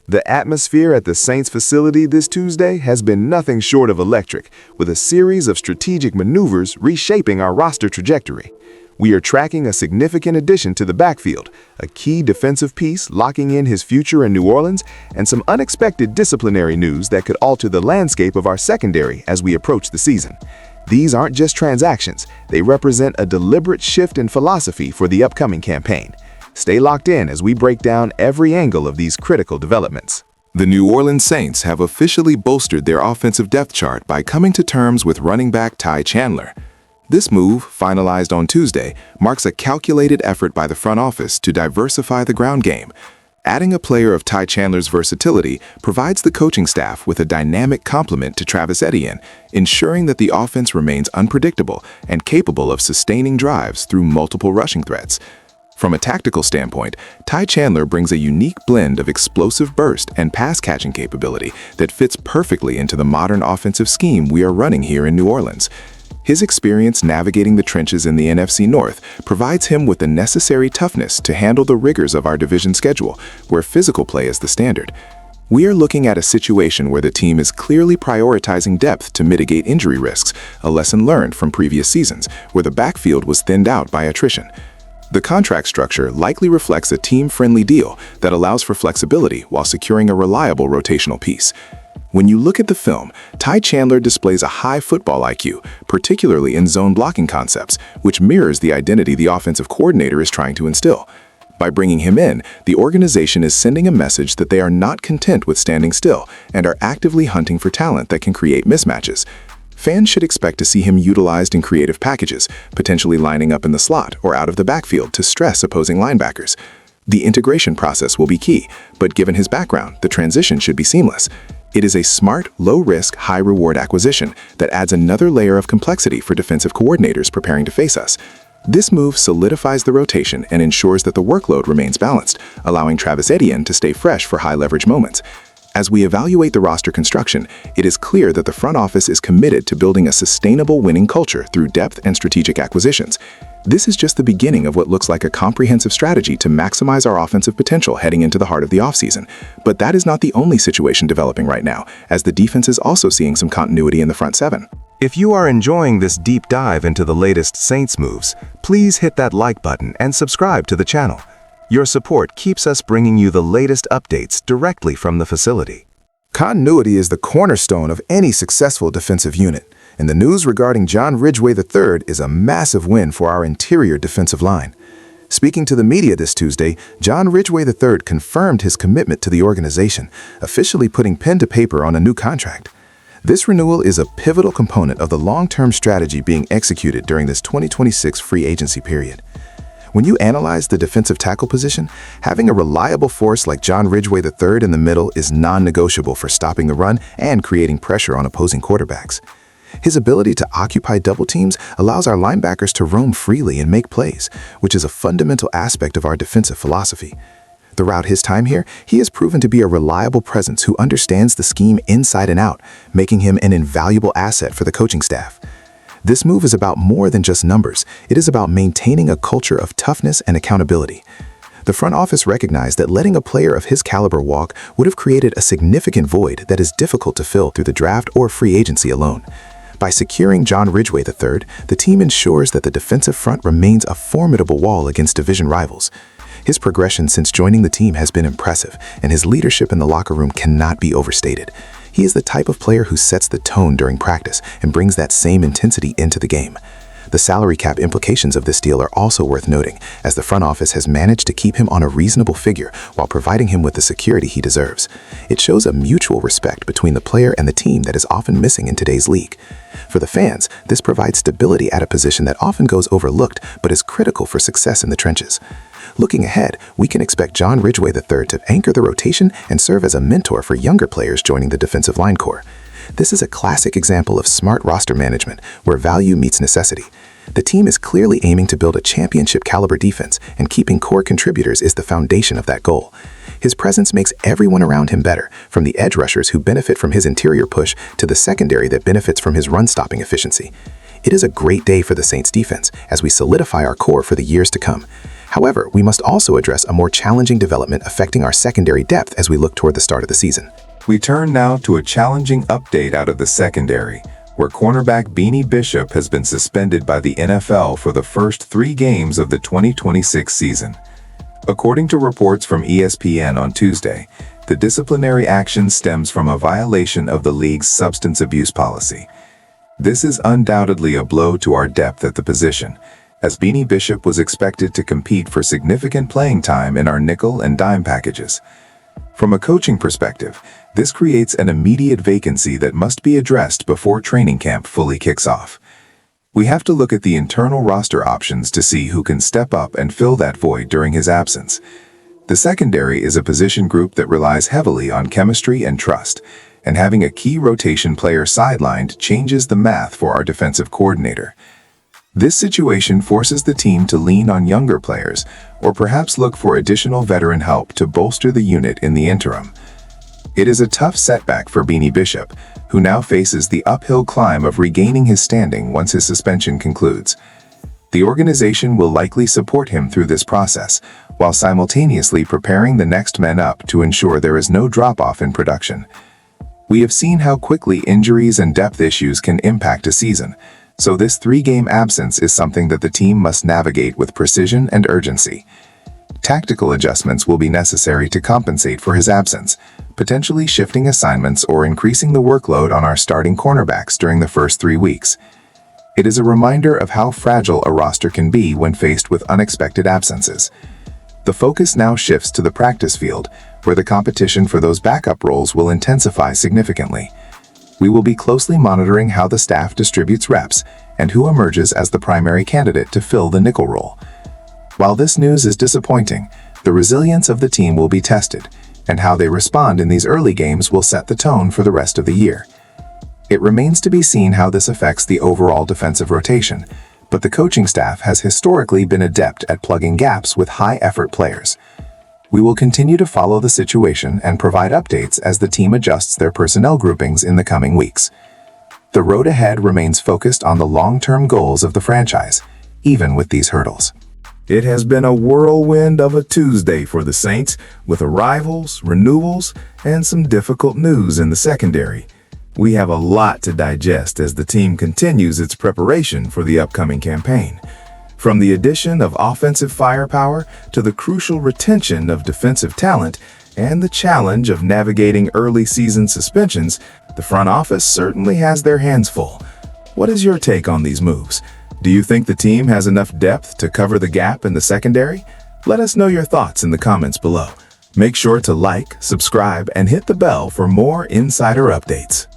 The atmosphere at the Saints facility this Tuesday has been nothing short of electric, with a series of strategic maneuvers reshaping our roster trajectory. We are tracking a significant addition to the backfield, a key defensive piece locking in his future in New Orleans, and some unexpected disciplinary news that could alter the landscape of our secondary as we approach the season. These aren't just transactions, they represent a deliberate shift in philosophy for the upcoming campaign. Stay locked in as we break down every angle of these critical developments. The New Orleans Saints have officially bolstered their offensive depth chart by coming to terms with running back Ty Chandler. This move, finalized on Tuesday, marks a calculated effort by the front office to diversify the ground game. Adding a player of Ty Chandler's versatility provides the coaching staff with a dynamic complement to Travis Etienne, ensuring that the offense remains unpredictable and capable of sustaining drives through multiple rushing threats. From a tactical standpoint, Ty Chandler brings a unique blend of explosive burst and pass-catching capability that fits perfectly into the modern offensive scheme we are running here in New Orleans. His experience navigating the trenches in the NFC North provides him with the necessary toughness to handle the rigors of our division schedule, where physical play is the standard. We are looking at a situation where the team is clearly prioritizing depth to mitigate injury risks, a lesson learned from previous seasons, where the backfield was thinned out by attrition. The contract structure likely reflects a team-friendly deal that allows for flexibility while securing a reliable rotational piece. When you look at the film, Ty Chandler displays a high football IQ, particularly in zone blocking concepts, which mirrors the identity the offensive coordinator is trying to instill. By bringing him in, the organization is sending a message that they are not content with standing still and are actively hunting for talent that can create mismatches. Fans should expect to see him utilized in creative packages, potentially lining up in the slot or out of the backfield to stress opposing linebackers. The integration process will be key, but given his background, the transition should be seamless. It is a smart, low-risk, high-reward acquisition that adds another layer of complexity for defensive coordinators preparing to face us. This move solidifies the rotation and ensures that the workload remains balanced, allowing Travis Etienne to stay fresh for high-leverage moments. As we evaluate the roster construction, it is clear that the front office is committed to building a sustainable winning culture through depth and strategic acquisitions. This is just the beginning of what looks like a comprehensive strategy to maximize our offensive potential heading into the heart of the offseason. But that is not the only situation developing right now, as the defense is also seeing some continuity in the front seven. If you are enjoying this deep dive into the latest Saints moves, please hit that like button and subscribe to the channel. Your support keeps us bringing you the latest updates directly from the facility. Continuity is the cornerstone of any successful defensive unit, and the news regarding John Ridgeway III is a massive win for our interior defensive line. Speaking to the media this Tuesday, John Ridgeway III confirmed his commitment to the organization, officially putting pen to paper on a new contract. This renewal is a pivotal component of the long-term strategy being executed during this 2026 free agency period. When you analyze the defensive tackle position, having a reliable force like John Ridgeway III in the middle is non-negotiable for stopping the run and creating pressure on opposing quarterbacks. His ability to occupy double teams allows our linebackers to roam freely and make plays, which is a fundamental aspect of our defensive philosophy. Throughout his time here, he has proven to be a reliable presence who understands the scheme inside and out, making him an invaluable asset for the coaching staff. This move is about more than just numbers. It is about maintaining a culture of toughness and accountability. The front office recognized that letting a player of his caliber walk would have created a significant void that is difficult to fill through the draft or free agency alone. By securing John Ridgeway III, the team ensures that the defensive front remains a formidable wall against division rivals. His progression since joining the team has been impressive, and his leadership in the locker room cannot be overstated. He is the type of player who sets the tone during practice and brings that same intensity into the game. The salary cap implications of this deal are also worth noting, as the front office has managed to keep him on a reasonable figure while providing him with the security he deserves. It shows a mutual respect between the player and the team that is often missing in today's league. For the fans, this provides stability at a position that often goes overlooked but is critical for success in the trenches. Looking ahead, we can expect John Ridgeway III to anchor the rotation and serve as a mentor for younger players joining the defensive line core. This is a classic example of smart roster management, where value meets necessity. The team is clearly aiming to build a championship-caliber defense, and keeping core contributors is the foundation of that goal. His presence makes everyone around him better, from the edge rushers who benefit from his interior push to the secondary that benefits from his run-stopping efficiency. It is a great day for the Saints defense as we solidify our core for the years to come. However, we must also address a more challenging development affecting our secondary depth as we look toward the start of the season. We turn now to a challenging update out of the secondary, where cornerback Beanie Bishop has been suspended by the NFL for the first 3 games of the 2026 season. According to reports from ESPN on Tuesday, the disciplinary action stems from a violation of the league's substance abuse policy. This is undoubtedly a blow to our depth at the position, as Beanie Bishop was expected to compete for significant playing time in our nickel and dime packages. From a coaching perspective, this creates an immediate vacancy that must be addressed before training camp fully kicks off. We have to look at the internal roster options to see who can step up and fill that void during his absence. The secondary is a position group that relies heavily on chemistry and trust, and having a key rotation player sidelined changes the math for our defensive coordinator. This situation forces the team to lean on younger players, or perhaps look for additional veteran help to bolster the unit in the interim. It is a tough setback for Beanie Bishop, who now faces the uphill climb of regaining his standing once his suspension concludes. The organization will likely support him through this process, while simultaneously preparing the next men up to ensure there is no drop-off in production. We have seen how quickly injuries and depth issues can impact a season, so this 3-game absence is something that the team must navigate with precision and urgency. Tactical adjustments will be necessary to compensate for his absence, potentially shifting assignments or increasing the workload on our starting cornerbacks during the first 3 weeks. It is a reminder of how fragile a roster can be when faced with unexpected absences. The focus now shifts to the practice field, where the competition for those backup roles will intensify significantly. We will be closely monitoring how the staff distributes reps and who emerges as the primary candidate to fill the nickel role. While this news is disappointing, the resilience of the team will be tested, and how they respond in these early games will set the tone for the rest of the year. It remains to be seen how this affects the overall defensive rotation, but the coaching staff has historically been adept at plugging gaps with high-effort players. We will continue to follow the situation and provide updates as the team adjusts their personnel groupings in the coming weeks. The road ahead remains focused on the long-term goals of the franchise, even with these hurdles. It has been a whirlwind of a Tuesday for the Saints, with arrivals, renewals, and some difficult news in the secondary. We have a lot to digest as the team continues its preparation for the upcoming campaign. From the addition of offensive firepower to the crucial retention of defensive talent and the challenge of navigating early season suspensions, the front office certainly has their hands full. What is your take on these moves? Do you think the team has enough depth to cover the gap in the secondary? Let us know your thoughts in the comments below. Make sure to like, subscribe, and hit the bell for more insider updates.